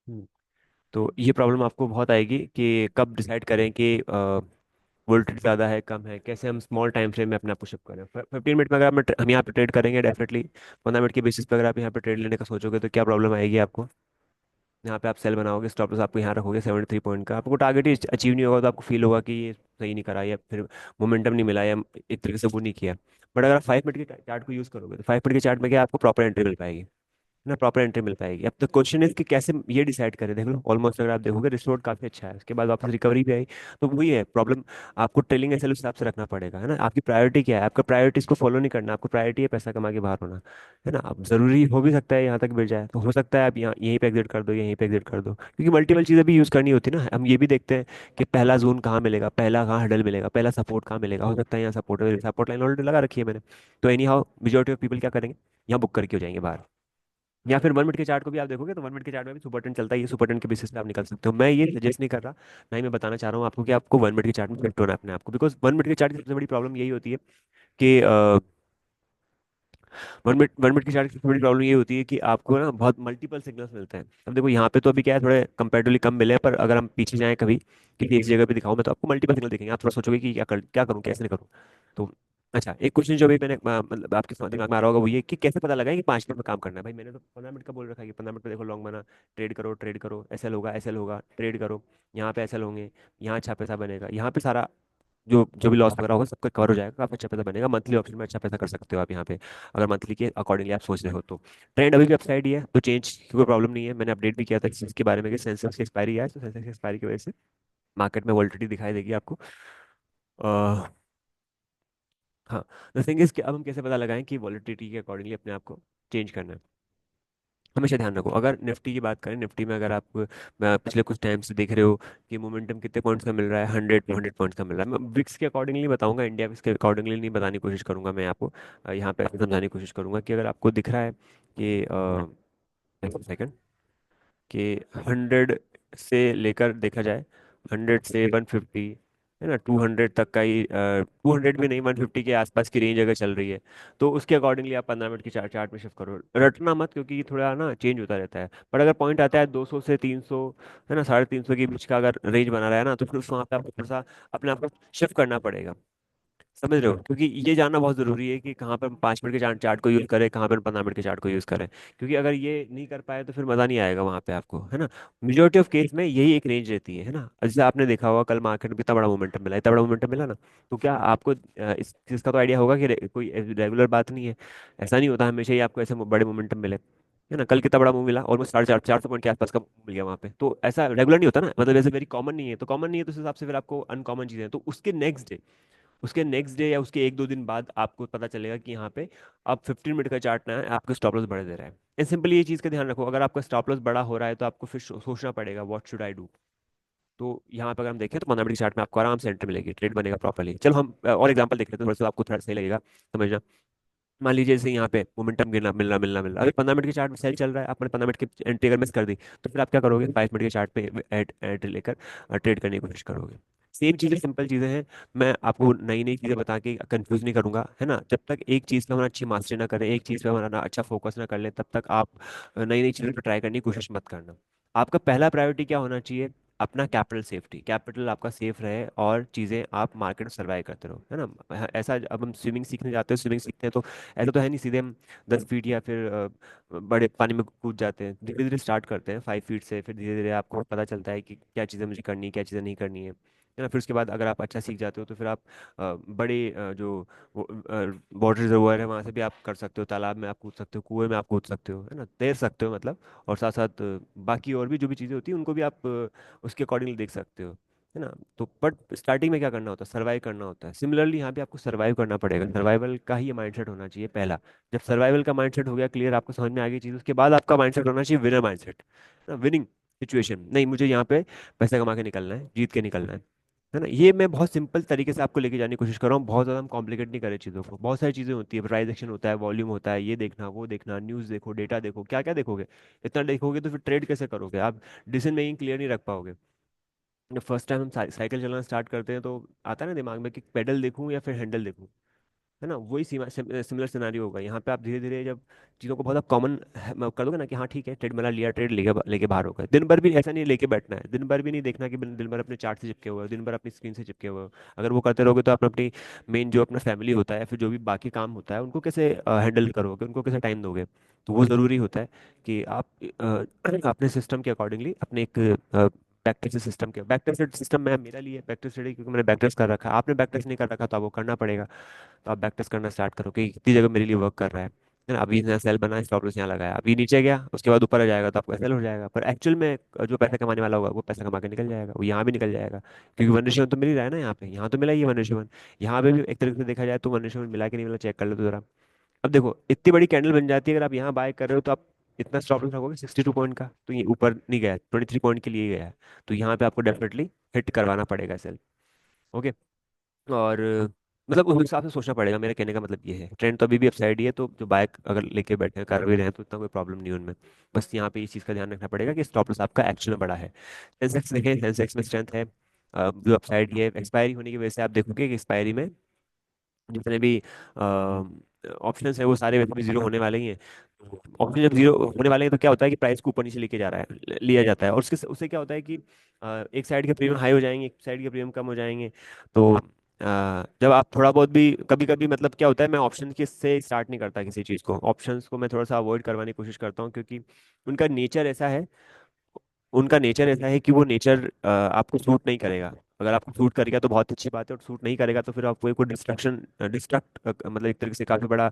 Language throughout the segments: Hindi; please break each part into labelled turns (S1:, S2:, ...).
S1: हम्म। तो ये प्रॉब्लम आपको बहुत आएगी कि कब डिसाइड करें कि वोल्टेज ज़्यादा है कम है, कैसे हम स्मॉल टाइम फ्रेम में अपना पुशअप करें। 15 मिनट में अगर हम यहाँ पे ट्रेड करेंगे डेफिनेटली, 15 मिनट के बेसिस पे अगर आप यहाँ पे ट्रेड लेने का सोचोगे तो क्या प्रॉब्लम आएगी आपको। यहाँ पे आप सेल बनाओगे, स्टॉप लॉस आपको यहाँ रखोगे 73 पॉइंट का, आपको टारगेट ही अचीव नहीं होगा तो आपको फील होगा कि ये सही नहीं करा, या फिर मोमेंटम नहीं मिला, या एक तरीके से वो नहीं किया। बट अगर आप 5 मिनट के चार्ट को यूज़ करोगे तो 5 मिनट के चार्ट में क्या आपको प्रॉपर एंट्री मिल पाएगी ना, प्रॉपर एंट्री मिल पाएगी। अब तो क्वेश्चन इज कि कैसे ये डिसाइड करें। देख लो ऑलमोस्ट अगर आप देखोगे रिस्टोर्ड काफी अच्छा है, उसके बाद वापस रिकवरी भी आई। तो वही है प्रॉब्लम, आपको ट्रेलिंग एसएल उस हिसाब से रखना पड़ेगा, है ना। आपकी प्रायोरिटी क्या है, आपका प्रायोरिटीज को फॉलो नहीं करना, आपको प्रायोरिटी है पैसा कमा के बाहर होना, है ना। अब जरूरी हो भी सकता है यहाँ तक गिर जाए, तो हो सकता है आप यहाँ यहीं पे एग्जिट कर दो, यहीं पे एग्जिट कर दो, क्योंकि मल्टीपल चीज़ें भी यूज़ करनी होती है ना। हम ये भी देखते हैं कि पहला जोन कहाँ मिलेगा, पहला कहाँ हडल मिलेगा, पहला सपोर्ट कहाँ मिलेगा। हो सकता है यहाँ सपोर्ट सपोर्ट लाइन ऑलरेडी लगा रखी है मैंने, तो any how majority of people क्या करेंगे, यहाँ बुक करके हो जाएंगे बाहर। या फिर 1 मिनट के चार्ट को भी आप देखोगे तो 1 मिनट के चार्ट में भी सुपर ट्रेंड चलता है, ये सुपर ट्रेंड के बेसिस पे आप निकल सकते हो। मैं ये सजेस्ट नहीं कर रहा, ना ही मैं बताना चाह रहा हूँ आपको कि आपको 1 मिनट के चार्ट में फिट होना है अपने आप को, बिकॉज 1 मिनट के चार्ट की सबसे बड़ी प्रॉब्लम यही होती है कि 1 मिनट की चार्ट की सबसे बड़ी प्रॉब्लम ये होती है कि आपको ना बहुत मल्टीपल सिग्नल्स मिलते हैं। अब देखो यहाँ पे तो अभी क्या है, थोड़े कंपेरेटिवली कम मिले हैं, पर अगर हम पीछे जाएं कभी किसी एक जगह पे दिखाऊं मैं, तो आपको मल्टीपल सिग्नल दिखेंगे, आप थोड़ा सोचोगे कि क्या करूँ कैसे नहीं करूँ। तो अच्छा, एक क्वेश्चन जो भी मैंने मतलब आपके दिमाग में आ रहा होगा वो ये कि कैसे पता लगा कि 5 मिनट में काम करना है। भाई मैंने तो 15 मिनट का बोल रखा है कि 15 मिनट में देखो लॉन्ग बना, ट्रेड करो, एसएल होगा, ट्रेड करो, यहाँ पे एसएल होंगे, यहाँ अच्छा पैसा बनेगा, यहाँ पे सारा जो जो भी लॉस वगैरह होगा सबका कवर हो जाएगा, काफी अच्छा पैसा बनेगा। मंथली ऑप्शन में अच्छा पैसा कर सकते हो आप यहाँ पे, अगर मंथली के अकॉर्डिंगली आप सोच रहे हो तो। ट्रेंड अभी भी अपसाइड ही है, तो चेंज की कोई प्रॉब्लम नहीं है। मैंने अपडेट भी किया था इस चीज़ के बारे में कि सेंसेक्स की एक्सपायरी है, तो सेंसेक्स की एक्सपायरी की वजह से मार्केट में वोलेटिलिटी दिखाई देगी आपको। अह, हाँ, द थिंग इज कि अब हम कैसे पता लगाएं कि वोलेटिलिटी के अकॉर्डिंगली अपने आप को चेंज करना है। हमेशा ध्यान रखो, अगर निफ्टी की बात करें, निफ्टी में अगर आप पिछले कुछ टाइम से देख रहे हो कि मोमेंटम कितने पॉइंट्स का मिल रहा है, 100 पॉइंट्स का मिल रहा है। मैं ब्रिक्स के अकॉर्डिंगली बताऊंगा, इंडिया ब्रिक्स के अकॉर्डिंगली नहीं बताने की कोशिश करूंगा मैं आपको। यहाँ पे ऐसे समझाने की कोशिश करूंगा कि अगर आपको दिख रहा है कि सेकंड कि 100 से लेकर देखा जाए, 100 से 150, है ना, 200 तक का ही, 200 भी नहीं, 150 के आसपास की रेंज अगर चल रही है, तो उसके अकॉर्डिंगली आप 15 मिनट की चार्ट चार्ट में शिफ्ट करो। रटना मत, क्योंकि ये थोड़ा ना चेंज होता रहता है। पर अगर पॉइंट आता है 200 से 300, है ना, 350 के बीच का अगर रेंज बना रहा है ना, तो फिर उस वहाँ पे आपको थोड़ा सा अपने आप को शिफ्ट करना पड़ेगा। समझ रहे हो, क्योंकि ये जानना बहुत जरूरी है कि कहाँ पर हम 5 मिनट के चार्ट चार्ट को यूज करें, कहाँ पर हम 15 मिनट के चार्ट को यूज करें। क्योंकि अगर ये नहीं कर पाए तो फिर मजा नहीं आएगा वहां पे आपको, है ना। मेजोरिटी ऑफ केस में यही एक रेंज रहती है ना। जैसे आपने देखा होगा कल मार्केट में कितना बड़ा मोमेंटम मिला, इतना बड़ा मोमेंटम मिला ना, तो क्या आपको इस चीज का तो आइडिया होगा कि कोई रेगुलर बात नहीं है, ऐसा नहीं होता हमेशा ही आपको ऐसे बड़े मोमेंटम मिले, है ना। कल कितना बड़ा मूव मिला, ऑलमोस्ट 450 पॉइंट के आसपास का move मिल गया वहां पे, तो ऐसा रेगुलर नहीं होता ना, मतलब ऐसे वेरी कॉमन नहीं है। तो कॉमन नहीं है तो उस हिसाब से फिर आपको अनकॉमन चीजें हैं, तो उसके नेक्स्ट डे या उसके 1-2 दिन बाद आपको पता चलेगा कि यहाँ पे अब 15 मिनट का चार्ट ना है, आपको स्टॉप लॉस बढ़ा दे रहा है। इन सिंपली ये चीज़ का ध्यान रखो, अगर आपका स्टॉप लॉस बड़ा हो रहा है तो आपको फिर सोचना पड़ेगा व्हाट शुड आई डू। तो यहाँ पर अगर हम देखें तो 15 मिनट की चार्ट में आपको आराम से एंट्री मिलेगी, ट्रेड बनेगा प्रॉपर्ली। चलो हम और एग्जांपल देख लेते हैं, थोड़ा सा आपको थोड़ा सही लगेगा समझना। मान लीजिए जैसे यहाँ पे मोमेंटम गिरना मिलना मिलना मिलना, अगर 15 मिनट के चार्ट में सेल चल रहा है, आपने 15 मिनट की एंट्री अगर मिस कर दी, तो फिर आप क्या करोगे, 5 मिनट के चार्ट पे एंट्री लेकर ट्रेड करने की कोशिश करोगे। सेम चीज़ें, सिंपल चीज़ें हैं। मैं आपको नई नई चीज़ें बता के कंफ्यूज नहीं करूंगा, है ना। जब तक एक चीज़ पे हमारा अच्छी मास्टरी ना करें, एक चीज़ पे हमारा ना अच्छा फोकस ना कर ले, तब तक आप नई नई चीज़ों पर ट्राई करने की कोशिश मत करना। आपका पहला प्रायोरिटी क्या होना चाहिए, अपना कैपिटल सेफ्टी, कैपिटल आपका सेफ रहे और चीज़ें आप मार्केट में सर्वाइव करते रहो, है ना। ऐसा अब हम स्विमिंग सीखने जाते हैं, स्विमिंग सीखते हैं तो ऐसा तो है नहीं सीधे हम 10 फीट या फिर बड़े पानी में कूद जाते हैं। धीरे धीरे स्टार्ट करते हैं 5 फीट से, फिर धीरे धीरे आपको पता चलता है कि क्या चीज़ें मुझे करनी है, क्या चीज़ें नहीं करनी है ना। फिर उसके बाद अगर आप अच्छा सीख जाते हो तो फिर आप बड़े जो वाटर रिजर्वायर है वहाँ से भी आप कर सकते हो, तालाब में आप कूद सकते हो, कुएं में आप कूद सकते हो, है ना, तैर सकते हो मतलब। और साथ साथ बाकी और भी जो भी चीज़ें होती हैं उनको भी आप उसके अकॉर्डिंगली देख सकते हो, है ना। तो बट स्टार्टिंग में क्या करना होता है, सर्वाइव करना होता है। सिमिलरली यहाँ पे आपको सर्वाइव करना पड़ेगा, सर्वाइवल का ही माइंडसेट होना चाहिए पहला। जब सर्वाइवल का माइंडसेट हो गया क्लियर, आपको समझ में आ गई चीज़, उसके बाद आपका माइंडसेट होना चाहिए विनर माइंडसेट, विनिंग सिचुएशन। नहीं, मुझे यहाँ पे पैसा कमा के निकलना है, जीत के निकलना है ना। ये मैं बहुत सिंपल तरीके से आपको लेके जाने की कोशिश कर रहा हूँ, बहुत ज़्यादा हम कॉम्प्लिकेट नहीं करें चीज़ों को। बहुत सारी चीज़ें होती है, प्राइस एक्शन होता है, वॉल्यूम होता है, ये देखना वो देखना, न्यूज़ देखो, डेटा देखो, क्या क्या देखोगे। इतना देखोगे तो फिर ट्रेड कैसे करोगे आप, डिसीजन मेकिंग क्लियर नहीं रख पाओगे। जब फर्स्ट टाइम हम साइकिल चलाना स्टार्ट करते हैं तो आता है ना दिमाग में कि पेडल देखूं या फिर हैंडल देखूं, है ना, वही सिमिलर सिनारियो होगा यहाँ पे। आप धीरे धीरे जब चीज़ों को बहुत कॉमन कर दोगे ना कि हाँ ठीक है, ट्रेड मिला लिया, ट्रेड लेके लेके बाहर हो गए, दिन भर भी ऐसा नहीं लेके बैठना है, दिन भर भी नहीं देखना कि दिन भर अपने चार्ट से चिपके हुए हो, दिन भर अपनी स्क्रीन से चिपके हुए हो। अगर वो करते रहोगे तो आप अपनी मेन जो अपना फैमिली होता है, फिर जो भी बाकी काम होता है, उनको कैसे हैंडल करोगे, उनको कैसे टाइम दोगे। तो वो ज़रूरी होता है कि आप अपने सिस्टम के अकॉर्डिंगली अपने एक बैक टेस्ट सिस्टम के बैक टेस्ट सिस्टम में मेरा लिए बैक टेस्ट स्टडी, क्योंकि मैंने बैक टेस्ट कर रखा है, आपने बैक टेस्ट नहीं कर रखा तो आपको करना पड़ेगा। तो आप बैक टेस्ट करना स्टार्ट करो कि कितनी जगह मेरे लिए वर्क कर रहा है ना। अभी यहाँ सेल बना, स्टॉप लॉस यहाँ लगाया, अभी नीचे गया उसके बाद ऊपर आ जाएगा तो आपको सेल हो जाएगा, पर एक्चुअल में जो पैसा कमाने वाला होगा वो पैसा कमा के निकल जाएगा, वो यहाँ भी निकल जाएगा, क्योंकि 1:1 तो मिल ही रहा है ना यहाँ पे, यहाँ तो मिला ही है 1:1। यहाँ पे भी एक तरीके से देखा जाए तो 1:1 मिला कि नहीं मिला, चेक कर लो तो जरा। अब देखो इतनी बड़ी कैंडल बन जाती है, अगर आप यहाँ बाय कर रहे हो तो आप इतना स्टॉप लॉस रखोगे 62 पॉइंट का, तो ये ऊपर नहीं गया, 23 पॉइंट के लिए गया है, तो यहाँ पे आपको डेफिनेटली हिट करवाना पड़ेगा सेल। ओके। और मतलब उस हिसाब से सोचना पड़ेगा, मेरे कहने का मतलब ये है, ट्रेंड तो अभी भी अपसाइड ही है, तो जो बाइक अगर लेके बैठे हैं, कर भी रहे हैं, तो इतना कोई प्रॉब्लम नहीं है उनमें। बस यहाँ पे इस चीज़ का ध्यान रखना पड़ेगा कि स्टॉप लॉस आपका एक्चुअल में बड़ा है। सेंसेक्स देखें, सेंसेक्स में स्ट्रेंथ है, जो अपसाइड ही है, एक्सपायरी होने की वजह से आप देखोगे कि एक्सपायरी में जितने भी ऑप्शंस है वो सारे वैसे भी जीरो होने वाले ही हैं। ऑप्शन जब जीरो होने वाले हैं तो क्या होता है कि प्राइस को ऊपर नीचे लेके जा रहा है, लिया जाता है, और उसके उससे क्या होता है कि एक साइड के प्रीमियम हाई हो जाएंगे, एक साइड के प्रीमियम कम हो जाएंगे। तो जब आप थोड़ा बहुत भी कभी कभी मतलब क्या होता है, मैं ऑप्शन के से स्टार्ट नहीं करता किसी चीज़ को, ऑप्शंस को मैं थोड़ा सा अवॉइड करवाने की कोशिश करता हूँ, क्योंकि उनका नेचर ऐसा है, उनका नेचर ऐसा है कि वो नेचर आपको सूट नहीं करेगा। अगर आपको सूट करेगा तो बहुत अच्छी बात है, और सूट नहीं करेगा तो फिर आपको एक डिस्ट्रक्शन डिस्ट्रक्ट मतलब एक तरीके से काफी बड़ा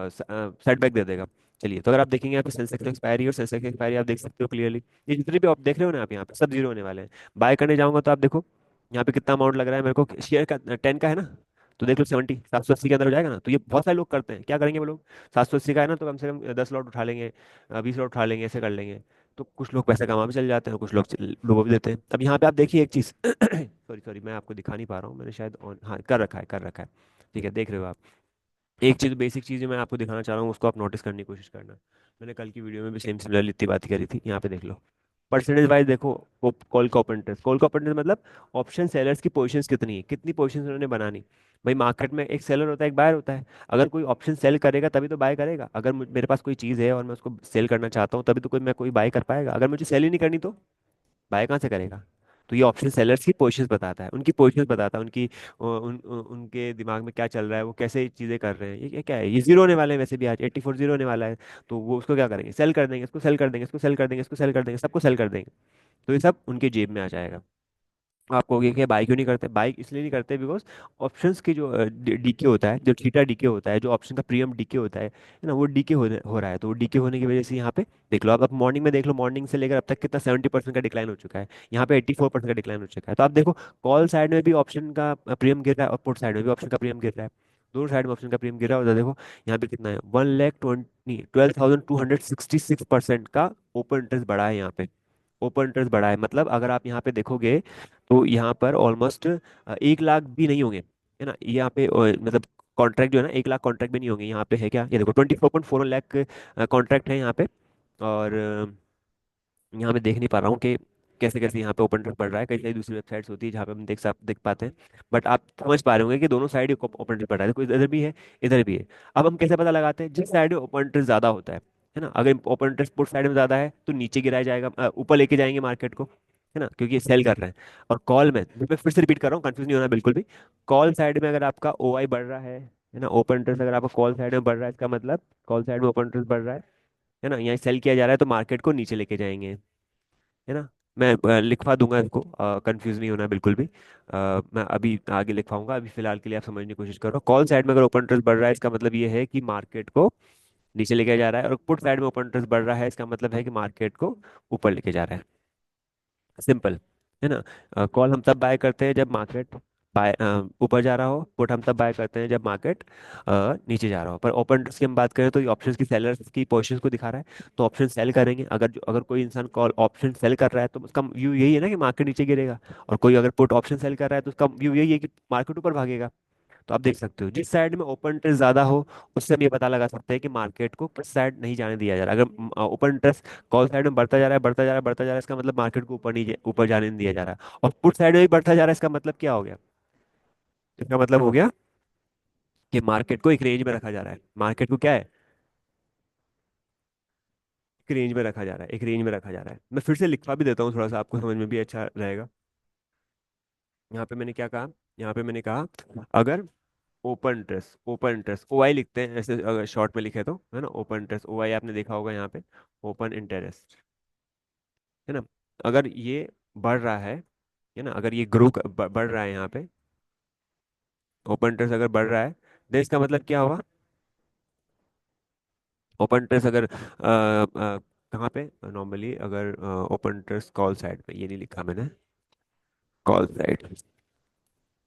S1: सेटबैक दे देगा। चलिए, तो अगर आप देखेंगे यहाँ पे सेंसेक्स एक्सपायरी और सेंसेक्स एक्सपायरी आप देख सकते हो क्लियरली, ये जितने भी आप देख रहे हो ना, आप यहाँ पे सब जीरो होने वाले हैं। बाय करने जाऊंगा तो आप देखो यहाँ पे कितना अमाउंट लग रहा है मेरे को, शेयर का 10 का है ना, तो देख लो 780 के अंदर हो जाएगा ना। तो ये बहुत सारे लोग करते हैं, क्या करेंगे वो लोग, 780 का है ना तो कम से कम 10 लॉट उठा लेंगे, 20 लॉट उठा लेंगे, ऐसे कर लेंगे। तो कुछ लोग पैसा कमा भी चल जाते हैं, कुछ लोग डुबो भी देते हैं। अब यहाँ पे आप देखिए एक चीज़ सॉरी सॉरी, मैं आपको दिखा नहीं पा रहा हूँ, मैंने शायद ऑन, हाँ कर रखा है, कर रखा है। ठीक है, देख रहे हो आप। एक चीज़, बेसिक चीज़ जो मैं आपको दिखाना चाह रहा हूँ उसको आप नोटिस करने की कोशिश करना। मैंने कल की वीडियो में भी सेम सिमिलरली इतनी बात करी थी, यहाँ पे देख लो। परसेंटेज वाइज देखो, कॉल का ओपन इंटरेस्ट, कॉल का ओपन इंटरेस्ट मतलब ऑप्शन सेलर्स की पोजीशंस कितनी है, कितनी पोजीशंस उन्होंने बनानी। भाई मार्केट में एक सेलर होता है, एक बायर होता है। अगर कोई ऑप्शन सेल करेगा तभी तो बाय करेगा, अगर मेरे पास कोई चीज़ है और मैं उसको सेल करना चाहता हूँ तभी तो कोई बाय कर पाएगा, अगर मुझे सेल ही नहीं करनी तो बाय कहाँ से करेगा। तो ये ऑप्शन सेलर्स की पोजीशंस बताता है, उनकी पोजीशंस बताता है, उनकी उनके दिमाग में क्या चल रहा है, वो कैसे चीज़ें कर रहे हैं। ये क्या है, ये जीरो होने वाले हैं, वैसे भी आज 84 जीरो होने वाला है। तो वो उसको क्या करेंगे, सेल कर देंगे, इसको सेल कर देंगे, इसको सेल कर देंगे, इसको सेल कर देंगे, सबको सेल कर देंगे। तो ये सब उनके जेब में आ जाएगा। आप कहोगे कि बाई क्यों नहीं करते, बाई इसलिए नहीं करते बिकॉज ऑप्शंस की जो डीके होता है, जो थीटा डीके होता है, जो ऑप्शन का प्रीमियम डीके होता है ना, वो डीके हो रहा है, तो वो डीके होने की वजह से यहाँ पे देख लो आप मॉर्निंग में देख लो, मॉर्निंग से लेकर अब तक कितना 70% का डिक्लाइन हो चुका है, यहाँ पे 84% का डिक्लाइन हो चुका है। तो आप देखो कॉल साइड में भी ऑप्शन का प्रीमियम गिर रहा है और पुट साइड में भी ऑप्शन का प्रीमियम गिर रहा है, दोनों साइड में ऑप्शन का प्रीमियम गिर रहा है। और देखो यहाँ पे कितना है, 1,12,266% का ओपन इंटरेस्ट बढ़ा है यहाँ पे। ओपन इंटरेस्ट बढ़ा है मतलब अगर आप यहाँ पे देखोगे तो यहाँ पर ऑलमोस्ट 1 लाख भी नहीं होंगे, है ना, यहाँ पे मतलब कॉन्ट्रैक्ट जो है ना, 1 लाख कॉन्ट्रैक्ट भी नहीं होंगे यहाँ पे, है क्या, ये देखो 24.41 लाख कॉन्ट्रैक्ट है यहाँ पे। और यहाँ मैं देख नहीं पा रहा हूँ कि कैसे कैसे यहाँ पे ओपन इंटरेस्ट बढ़ रहा है, कई सारी दूसरी वेबसाइट्स होती है जहाँ पे हम देख पाते हैं। बट आप समझ पा रहे होंगे कि दोनों साइड ही ओपन इंटरेस्ट बढ़ रहा है, कोई इधर भी है, इधर भी है। अब हम कैसे पता लगाते हैं, जिस साइड में ओपन इंटरेस्ट ज़्यादा होता है ना, अगर ओपन इंटरेस्ट पुट साइड में ज़्यादा है तो नीचे गिराया जाएगा, ऊपर लेके जाएंगे मार्केट को, है ना, क्योंकि ये सेल कर रहे हैं। और कॉल में मैं फिर से रिपीट कर रहा हूँ, कंफ्यूज नहीं होना बिल्कुल भी। कॉल साइड में अगर आपका ओआई बढ़ रहा है ना, ओपन इंटरेस्ट अगर आपका कॉल साइड में बढ़ रहा है, इसका मतलब कॉल साइड में ओपन इंटरेस्ट बढ़ रहा है ना, यहाँ सेल किया जा रहा है तो मार्केट को नीचे लेके जाएंगे, है ना। मैं लिखवा दूंगा इसको, कंफ्यूज नहीं होना बिल्कुल भी। मैं अभी आगे लिखवाऊंगा, अभी फिलहाल के लिए आप समझने की कोशिश करो। कॉल साइड में अगर ओपन इंटरेस्ट बढ़ रहा है इसका मतलब ये है कि मार्केट को नीचे लेके जा रहा है, और पुट साइड में ओपन इंटरेस्ट बढ़ रहा है इसका मतलब है कि मार्केट को ऊपर लेके जा रहा है। सिंपल, है ना। कॉल हम तब बाय करते हैं जब मार्केट बाय ऊपर जा रहा हो, पुट हम तब बाय करते हैं जब मार्केट नीचे जा रहा हो। पर ओपन इंटरेस्ट की हम बात करें तो ये ऑप्शंस की सेलर्स की पोजीशंस को दिखा रहा है, तो ऑप्शन सेल करेंगे। अगर कोई इंसान कॉल ऑप्शन सेल कर रहा है तो उसका व्यू यही है ना कि मार्केट नीचे गिरेगा, और कोई अगर पुट ऑप्शन सेल कर रहा है तो उसका व्यू यही है कि मार्केट ऊपर भागेगा। तो आप देख सकते हो जिस साइड में ओपन इंटरेस्ट ज्यादा हो उससे हम ये पता लगा सकते हैं कि मार्केट को किस साइड नहीं जाने दिया जा रहा। अगर ओपन इंटरेस्ट कॉल साइड में बढ़ता जा रहा है, बढ़ता जा रहा है, बढ़ता जा रहा है, इसका मतलब मार्केट को ऊपर नहीं ऊपर जाने नहीं दिया जा रहा। और पुट साइड में भी बढ़ता जा रहा है, इसका मतलब क्या हो गया, इसका मतलब हो गया कि मार्केट को एक रेंज में रखा जा रहा है, मार्केट को क्या है, एक रेंज में रखा जा रहा है, एक रेंज में रखा जा रहा है। मैं फिर से लिखवा भी देता हूँ, थोड़ा सा आपको समझ में भी अच्छा रहेगा। यहाँ पे मैंने क्या कहा, यहाँ पे मैंने कहा अगर ओपन इंटरेस्ट, ओपन इंटरेस्ट ओ आई लिखते हैं ऐसे, अगर शॉर्ट में लिखे तो, है ना, ओपन इंटरेस्ट ओ आई आपने देखा होगा यहाँ पे, ओपन इंटरेस्ट, है ना, अगर ये बढ़ रहा है ना, अगर ये बढ़ रहा है यहाँ पे, ओपन इंटरेस्ट अगर बढ़ रहा है, तो इसका मतलब क्या होगा, ओपन इंटरेस्ट अगर कहाँ पे, नॉर्मली अगर ओपन इंटरेस्ट कॉल साइड पे, ये नहीं लिखा मैंने, कॉल साइड,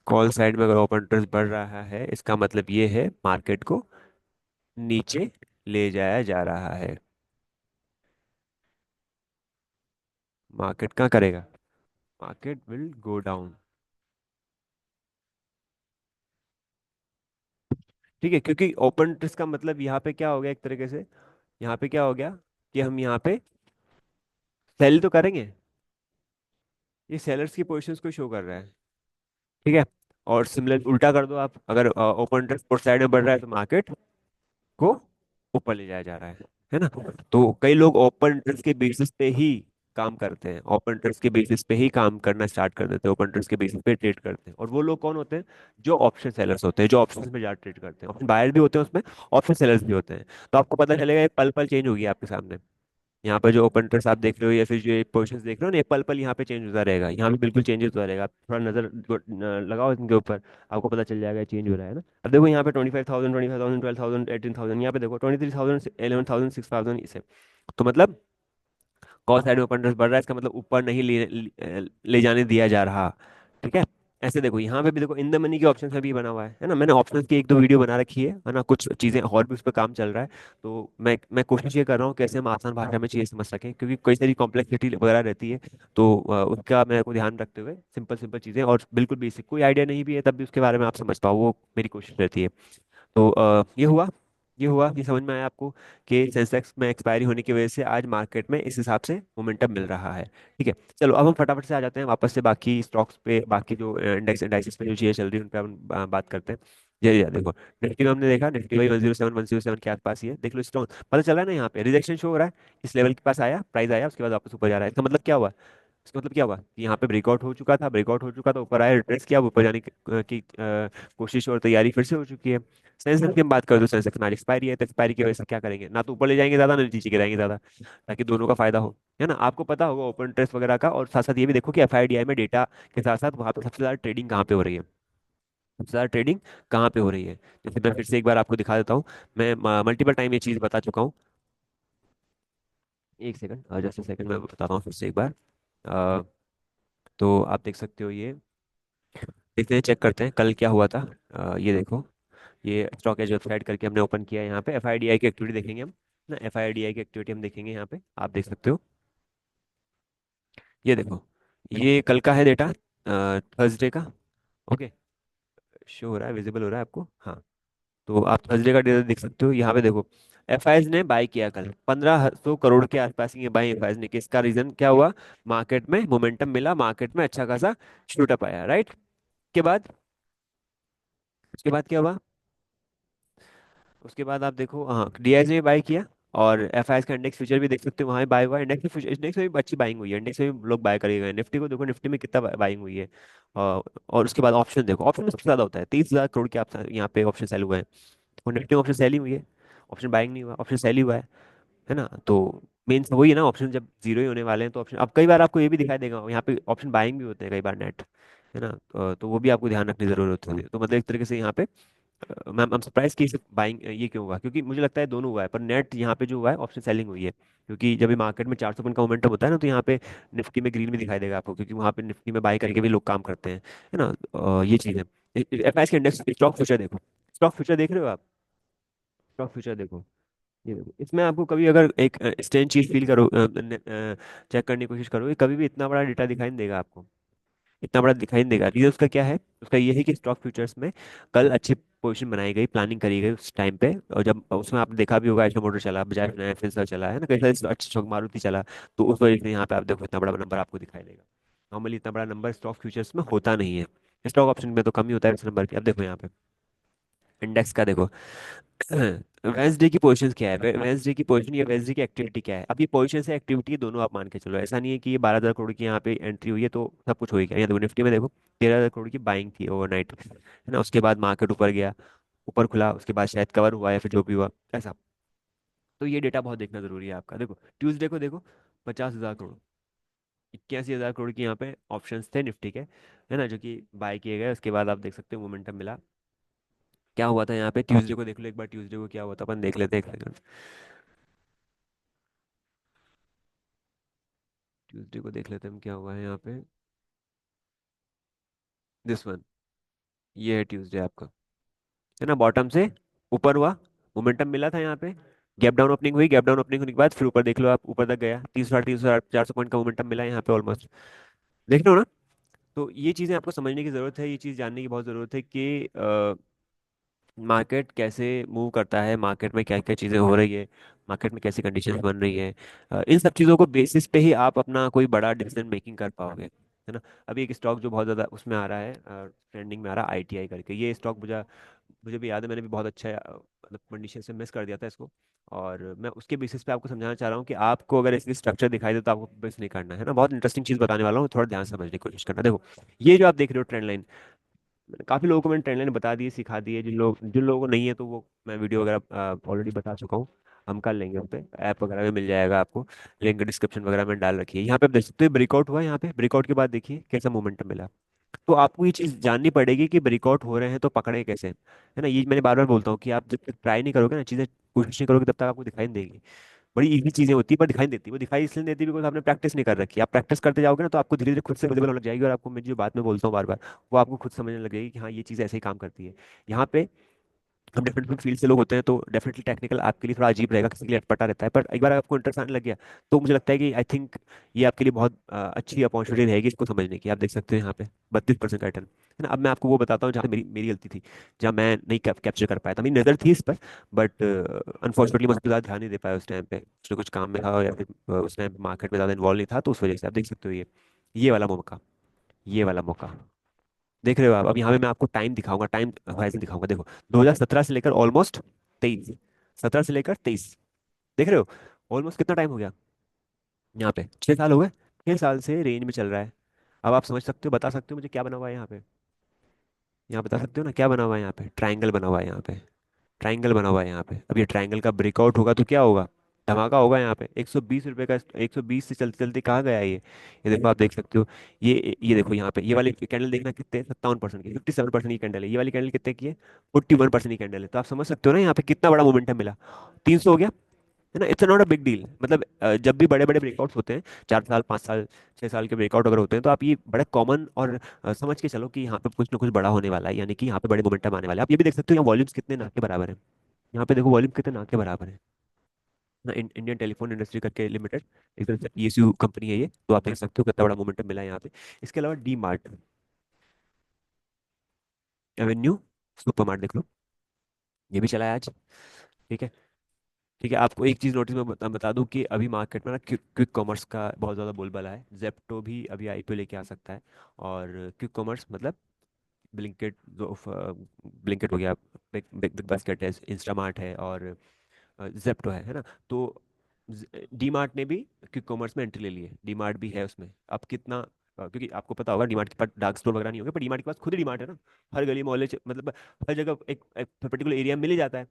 S1: कॉल साइड में अगर ओपन इंटरेस्ट बढ़ रहा है, इसका मतलब ये है मार्केट को नीचे ले जाया जा रहा है, मार्केट क्या करेगा, मार्केट विल गो डाउन। ठीक है, क्योंकि ओपन इंटरेस्ट का मतलब यहाँ पे क्या हो गया एक तरीके से, यहाँ पे क्या हो गया कि हम यहाँ पे सेल तो करेंगे, ये सेलर्स की पोजीशंस को शो कर रहा है। ठीक है, और सिमिलर उल्टा कर दो आप, अगर ओपन इंटरेस्ट और साइड में बढ़ रहा है तो मार्केट को ऊपर ले जाया जा रहा है ना। तो कई लोग ओपन इंटरेस्ट के बेसिस पे ही काम करते हैं, ओपन इंटरेस्ट के बेसिस पे ही काम करना स्टार्ट कर देते हैं, ओपन इंटरेस्ट के बेसिस पे ट्रेड करते हैं। और वो लोग कौन होते हैं, जो ऑप्शन सेलर्स होते हैं, जो ऑप्शन में ज्यादा ट्रेड करते हैं, ऑप्शन बायर भी होते हैं उसमें, ऑप्शन सेलर्स भी होते हैं। तो आपको पता चलेगा ये पल पल चेंज होगी आपके सामने, यहाँ पर जो ओपन इंटरेस्ट आप देख रहे हो या फिर जो पोजिशन देख रहे हो ना, ये पल पल यहाँ पे चेंज होता रहेगा, यहाँ भी बिल्कुल चेंज होता रहेगा। आप थोड़ा नजर लगाओ इनके ऊपर, आपको पता चल जाएगा चेंज हो रहा है ना। अब देखो यहाँ पे 25,000, 25,000, 12,000, 18,000, यहाँ पे देखो 23,000, 11,000, 6,000 इसे। तो मतलब कॉल साइड में ओपन इंटरेस्ट बढ़ रहा है, इसका मतलब ऊपर नहीं ले जाने दिया जा रहा। ठीक है, ऐसे देखो यहाँ पे भी देखो इन द मनी के ऑप्शन में भी बना हुआ है ना, मैंने ऑप्शन की एक दो वीडियो बना रखी है ना, कुछ चीजें और भी उस पर काम चल रहा है। तो मैं कोशिश ये कर रहा हूँ कैसे हम आसान भाषा में चीजें समझ सकें, क्योंकि कई सारी कॉम्प्लेक्सिटी वगैरह रहती है। तो उसका मेरे को ध्यान रखते हुए सिंपल सिंपल चीजें, और बिल्कुल बेसिक कोई आइडिया नहीं भी है तब भी उसके बारे में आप समझ पाओ, वो मेरी कोशिश रहती है। तो ये हुआ, ये समझ में आया आपको कि सेंसेक्स में एक्सपायरी होने की वजह से आज मार्केट में इस हिसाब से मोमेंटम मिल रहा है। ठीक है, चलो अब हम फटाफट से आ जाते हैं वापस से बाकी स्टॉक्स पे, बाकी जो इंडेक्सेस पे जो चीज़ें चल रही है उन पे हम बात करते हैं। ये देखो, निफ्टी में हमने देखा, निफ्टी भाई 107, 107 के आसपास ही है, देख लो स्ट्रॉन्ग, पता चला है ना, यहाँ पे रिजेक्शन शो हो रहा है, इस लेवल के पास आया, प्राइस आया, उसके बाद वापस ऊपर जा रहा है, इसका मतलब क्या हुआ, इसका मतलब क्या हुआ कि यहाँ पे ब्रेकआउट हो चुका था, ब्रेकआउट हो चुका था, ऊपर आया, रिट्रेस किया, अब ऊपर जाने की कोशिश और तैयारी फिर से हो चुकी है। सेंसेक्स की हम बात करें तो सेंसेक्स में एक्सपायरी है, तो एक्सपायरी की वजह से क्या करेंगे, ना तो ऊपर ले जाएंगे ज्यादा, ना नीचे गिराएंगे ज्यादा, ताकि दोनों का फायदा हो, है ना। आपको पता होगा ओपन इंटरेस्ट वगैरह का, और साथ साथ ये भी देखो कि एफआईडीआई में डेटा के साथ साथ वहाँ पे सबसे ज्यादा ट्रेडिंग कहाँ पे हो रही है, सबसे ज्यादा ट्रेडिंग कहाँ पे हो रही है। जैसे मैं फिर से एक बार आपको दिखा देता हूँ, मैं मल्टीपल टाइम ये चीज़ बता चुका हूँ। एक सेकंड, जस्ट सेकंड, मैं बताता हूँ फिर से एक बार। अ, तो आप देख सकते हो ये, देखते हैं, चेक करते हैं कल क्या हुआ था। ये देखो, ये स्टॉक एज वेबसाइट करके हमने ओपन किया है, यहाँ पे एफआईडीआई की एक्टिविटी देखेंगे हम ना, एफआईडीआई की एक्टिविटी हम देखेंगे यहाँ पे, आप देख सकते हो, ये देखो, ये कल का है डेटा, थर्सडे का। ओके, शो हो रहा है, विजिबल हो रहा है आपको, हाँ। तो आप थर्सडे का डेटा देख सकते हो, यहाँ पे देखो, एफआईज ने बाय किया कल 1,500 करोड़ के आसपास ये बाय एफआईज ने, किसका रीजन क्या हुआ, मार्केट में मोमेंटम मिला, मार्केट में अच्छा खासा शूटअप आया, राइट। के बाद, उसके बाद क्या हुआ, उसके बाद आप देखो, हाँ, डीआईएस ने बाय किया, और एफआईएस का इंडेक्स फ्यूचर भी देख सकते हो, वहाँ बाय हुआ, इंडेक्स में फ्यूचर, इंडेक्स में भी अच्छी बाइंग हुई है, इंडेक्स में भी लोग बाय करे गए, निफ्टी को देखो, निफ्टी में कितना बाइंग हुई है। और उसके बाद ऑप्शन देखो, ऑप्शन में सबसे ज्यादा होता है, 30,000 करोड़ के आप यहाँ पे ऑप्शन सेल हुए हैं, और निफ्टी में ऑप्शन सेल ही हुई है, ऑप्शन बाइंग नहीं हुआ, ऑप्शन सेल ही हुआ है ना। तो मेन वही है ना, ऑप्शन जब जीरो ही होने वाले हैं तो ऑप्शन, अब कई बार आपको ये भी दिखाई देगा यहाँ पे ऑप्शन बाइंग भी होते हैं कई बार नेट, है ना। तो वो भी आपको ध्यान रखने की जरूरत होती है, तो मतलब एक तरीके से यहाँ पे मैम हम सरप्राइज की बाइंग ये क्यों हुआ, क्योंकि मुझे लगता है दोनों हुआ है, पर नेट यहाँ पे जो हुआ है ऑप्शन सेलिंग हुई है, क्योंकि जब भी मार्केट में 400 पॉइंट का मोमेंटम होता है ना, तो यहाँ पे निफ्टी में ग्रीन में दिखाई देगा आपको, क्योंकि वहाँ पे निफ्टी में बाई करके भी लोग काम करते हैं, है ना। ये चीज़ है। एफआईएस के इंडेक्स स्टॉक फ्यूचर देखो, स्टॉक फ्यूचर देख रहे हो आप, स्टॉक फ्यूचर देखो, ये देखो, इसमें आपको कभी अगर एक स्ट्रेंज चीज फील करो, चेक करने की कोशिश करोगे, कभी भी इतना बड़ा डेटा दिखाई नहीं देगा आपको, इतना बड़ा दिखाई नहीं देगा। रीजन उसका क्या है, उसका ये है कि स्टॉक फ्यूचर्स में कल अच्छी पोजीशन बनाई गई, प्लानिंग करी गई उस टाइम पे, और जब उसमें आपने देखा भी होगा, एशो मोटर चला, बजाज फाइनेंस फिंसर चला, है ना, कई सारे अच्छे स्टॉक, मारुति चला, तो उस वजह से यहाँ पे आप देखो इतना बड़ा नंबर आपको दिखाई देगा। नॉर्मली इतना बड़ा नंबर स्टॉक फ्यूचर्स में होता नहीं है, स्टॉक ऑप्शन में तो कम ही होता है इस नंबर की, अब देखो यहाँ पे इंडेक्स का देखो, वेंसडे की पोजीशन क्या है, वेंसडे की पोजीशन या वेंसडे की एक्टिविटी क्या है। अब ये पोजीशन से एक्टिविटी दोनों आप मान के चलो, ऐसा नहीं है कि ये 12,000 करोड़ की यहाँ पे एंट्री हुई है तो सब कुछ हो ही गया। यहाँ देखो निफ्टी में देखो 13,000 करोड़ की बाइंग थी ओवरनाइट, है ना। उसके बाद मार्केट ऊपर गया, ऊपर खुला, उसके बाद शायद कवर हुआ या फिर जो भी हुआ ऐसा। तो ये डेटा बहुत देखना जरूरी है आपका। देखो ट्यूसडे को देखो 50,000 करोड़, 81,000 करोड़ की यहाँ पे ऑप्शंस थे निफ्टी के, है ना, जो कि बाय किए गए। उसके बाद आप देख सकते हो मोमेंटम मिला। क्या हुआ था यहाँ पे, ट्यूसडे को देख लो एक बार, ट्यूसडे को क्या हुआ था अपन देख लेते हैं, एक सेकंड। ट्यूसडे को देख लेते हैं हम क्या हुआ है यहाँ पे। दिस वन, ये है ट्यूसडे आपका, है ना। बॉटम से ऊपर हुआ, मोमेंटम मिला था यहाँ पे, गैप डाउन ओपनिंग हुई, गैप डाउन ओपनिंग होने के बाद फिर ऊपर देख लो आप, ऊपर तक गया, 300 350 400 पॉइंट का मोमेंटम मिला यहाँ पे ऑलमोस्ट, देख लो ना। तो ये चीज़ें आपको समझने की ज़रूरत है, ये चीज़ जानने की बहुत ज़रूरत है कि मार्केट कैसे मूव करता है, मार्केट में क्या क्या चीज़ें हो रही है, मार्केट में कैसी कंडीशंस बन रही है। इन सब चीज़ों को बेसिस पे ही आप अपना कोई बड़ा डिसीजन मेकिंग कर पाओगे, है ना। अभी एक स्टॉक जो बहुत ज़्यादा उसमें आ रहा है, ट्रेंडिंग में आ रहा है, आईटीआई करके, ये स्टॉक मुझे मुझे भी याद है, मैंने भी बहुत अच्छा मतलब कंडीशन से मिस कर दिया था इसको। और मैं उसके बेसिस पे आपको समझाना चाह रहा हूँ कि आपको अगर इसकी स्ट्रक्चर दिखाई दे तो आपको मिस नहीं करना है ना। बहुत इंटरेस्टिंग चीज़ बताने वाला हूँ, थोड़ा ध्यान से समझने की कोशिश करना। देखो ये जो आप देख रहे हो ट्रेंड लाइन, काफी लोगों को मैंने ट्रेंड लाइन बता दी है, सिखा दी है। जिन लोगों को नहीं है तो वो मैं वीडियो वगैरह ऑलरेडी बता चुका हूँ। हम कर लेंगे उस पर, ऐप वगैरह में मिल जाएगा आपको, लिंक डिस्क्रिप्शन वगैरह में डाल रखी है। यहाँ पे आप देख सकते हो ब्रेकआउट हुआ, यहाँ पे ब्रेकआउट के बाद देखिए कैसा मोमेंटम मिला। तो आपको ये चीज़ जाननी पड़ेगी कि ब्रेकआउट हो रहे हैं तो पकड़े कैसे, है ना। ये मैंने बार बार बोलता हूँ कि आप जब तक ट्राई नहीं करोगे ना, चीज़ें कोशिश नहीं करोगे, तब तक आपको दिखाई नहीं देगी। बड़ी इजी चीजें होती है पर दिखाई नहीं देती, वो दिखाई इसलिए नहीं देती बिकॉज आपने प्रैक्टिस नहीं कर रखी। आप प्रैक्टिस करते जाओगे ना तो आपको धीरे धीरे खुद से विजिबल होने लग जाएगी, और आपको मैं जो बात मैं बोलता हूँ बार बार, वो आपको खुद समझने लगेगी कि हाँ ये चीज़ ऐसे ही काम करती है। यहाँ पे हम डिफरेंट डिफरेंट फील्ड से लोग होते हैं तो डेफिनेटली टेक्निकल आपके लिए थोड़ा अजीब रहेगा, किसी के लिए अटपटा रहता है, पर एक बार आपको इंटरेस्ट आने लग गया तो मुझे लगता है कि आई थिंक ये आपके लिए बहुत अच्छी अपॉर्चुनिटी रहेगी इसको समझने की। आप देख सकते हो यहाँ पे 32% का रिटर्न, है ना। अब मैं आपको वो बताता हूँ जहाँ पे मेरी मेरी गलती थी, जहाँ मैं नहीं कैप्चर कर पाया था। मेरी नज़र थी इस पर, बट अनफॉर्चुनेटली मैं उस पर ज़्यादा ध्यान नहीं दे पाया उस टाइम पे, उसने कुछ काम में था या फिर उस टाइम मार्केट में ज़्यादा इन्वॉल्व नहीं था, तो उस वजह से आप देख सकते हो ये वाला मौका, ये वाला मौका देख रहे हो आप। अब यहाँ पे मैं आपको टाइम दिखाऊंगा, टाइम होराइजन दिखाऊंगा। देखो 2017 से लेकर ऑलमोस्ट 23, 17 से लेकर 23, देख रहे हो ऑलमोस्ट कितना टाइम हो गया, यहाँ पे 6 साल हो गए। 6 साल से रेंज में चल रहा है। अब आप समझ सकते हो, बता सकते हो मुझे क्या बना हुआ है यहाँ पे, यहाँ बता सकते हो ना क्या बना हुआ है, यहाँ पे ट्राइंगल बना हुआ है, यहाँ पे ट्राइंगल बना हुआ है यहाँ पे। अब ये ट्राइंगल का ब्रेकआउट होगा तो क्या होगा, धमाका होगा यहाँ पे। 120 रुपए का, 120 से चलते चलते कहाँ गया ये देखो आप देख सकते हो। ये देखो यहाँ पे ये वाली कैंडल देखना कितने, 57% की, 57% की कैंडल है ये वाली। कैंडल कितने की है, 41% की कैंडल है। तो आप समझ सकते हो ना यहाँ पे कितना बड़ा मोमेंटम मिला, 300 हो गया, है ना। It's not a big deal. मतलब जब भी बड़े बड़े ब्रेकआउट्स होते हैं, 4 साल 5 साल 6 साल के ब्रेकआउट अगर होते हैं, तो आप ये बड़ा कॉमन और समझ के चलो कि यहाँ पे कुछ ना कुछ बड़ा होने वाला है, यानी कि यहाँ पे बड़े मोमेंटम आने वाले हैं। आप ये भी देख सकते हो यहाँ वॉल्यूम्स कितने ना के बराबर है, यहाँ पे देखो वॉल्यूम कितने ना के बराबर है ना। इंडियन टेलीफोन इंडस्ट्री करके लिमिटेड, एक तरह से ईएसयू कंपनी है ये, तो आप देख सकते हो कितना बड़ा मोमेंटम मिला है यहाँ पे। इसके अलावा D mart, Avenue super mart देख लो, ये भी चला है आज, ठीक है। ठीक है, आपको एक चीज़ नोटिस में बता दूं कि अभी मार्केट में ना क्विक कॉमर्स का बहुत ज़्यादा बोलबाला है। जेप्टो भी अभी आईपीओ लेके आ सकता है। और क्विक कॉमर्स मतलब ब्लिंकेट, जो ब्लिंकेट हो गया, बिग बिग बास्केट है, इंस्टामार्ट है, और जेप्टो है ना। तो डी मार्ट ने भी क्विक कॉमर्स में एंट्री ले ली है, डी मार्ट भी है उसमें। अब कितना क्योंकि आपको पता होगा डी मार्ट के पास डार्क स्टोर वगैरह नहीं होगा, पर डी मार्ट के पास खुद डी मार्ट है ना। हर गली मोहल्ले मतलब हर जगह एक पर्टिकुलर एरिया में मिल ही जाता है।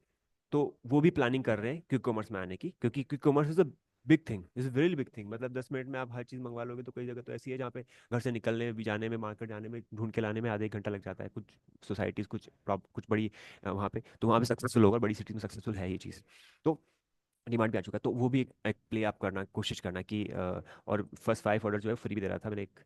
S1: तो वो भी प्लानिंग कर रहे हैं क्विक कॉमर्स में आने की, क्योंकि quick commerce is a big thing, is very big thing. मतलब 10 मिनट में आप हर चीज़ मंगवा लोगे। तो कई जगह तो ऐसी है जहाँ पे घर से निकलने में भी, जाने में, मार्केट जाने में, ढूंढ के लाने में आधे 1 घंटा लग जाता है। कुछ सोसाइटीज़, कुछ बड़ी वहाँ पे, तो वहाँ पे सक्सेसफुल होगा, बड़ी सिटी में सक्सेसफुल है ये चीज़। तो डिमांड भी आ चुका है, तो वो भी एक प्ले आप करना, कोशिश करना कि और फर्स्ट 5 ऑर्डर जो है फ्री भी दे रहा था। मैंने एक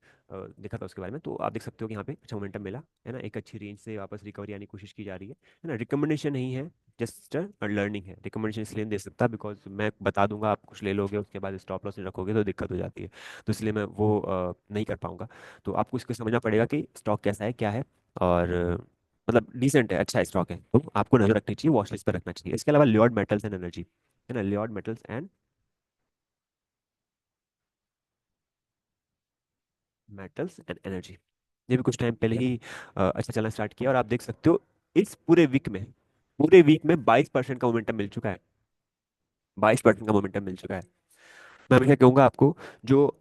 S1: देखा था उसके बारे में, तो आप देख सकते हो कि यहाँ पे अच्छा मोमेंटम मिला, है ना। एक अच्छी रेंज से वापस रिकवरी आने की कोशिश की जा रही है ना। रिकमेंडेशन नहीं है, जस्ट लर्निंग है। रिकमेंडेशन इसलिए नहीं दे सकता बिकॉज मैं बता दूंगा, आप कुछ ले लोगे उसके बाद स्टॉप लॉस नहीं रखोगे तो दिक्कत हो जाती है। तो इसलिए मैं वो नहीं कर पाऊंगा। तो आपको इसको समझना पड़ेगा कि स्टॉक कैसा है, क्या है, और मतलब डिसेंट है, अच्छा स्टॉक है, तो आपको नजर रखनी चाहिए, वॉच लिस्ट पर रखना चाहिए। इसके अलावा लियोड मेटल्स एंड एनर्जी, है ना, लियोड मेटल्स एंड एनर्जी, ये भी कुछ टाइम पहले ही अच्छा चलना स्टार्ट किया। और आप देख सकते हो इस पूरे वीक में, पूरे वीक में 22% का मोमेंटम मिल चुका है। 22% का मोमेंटम मिल चुका है। मैं हमेशा कहूंगा आपको, जो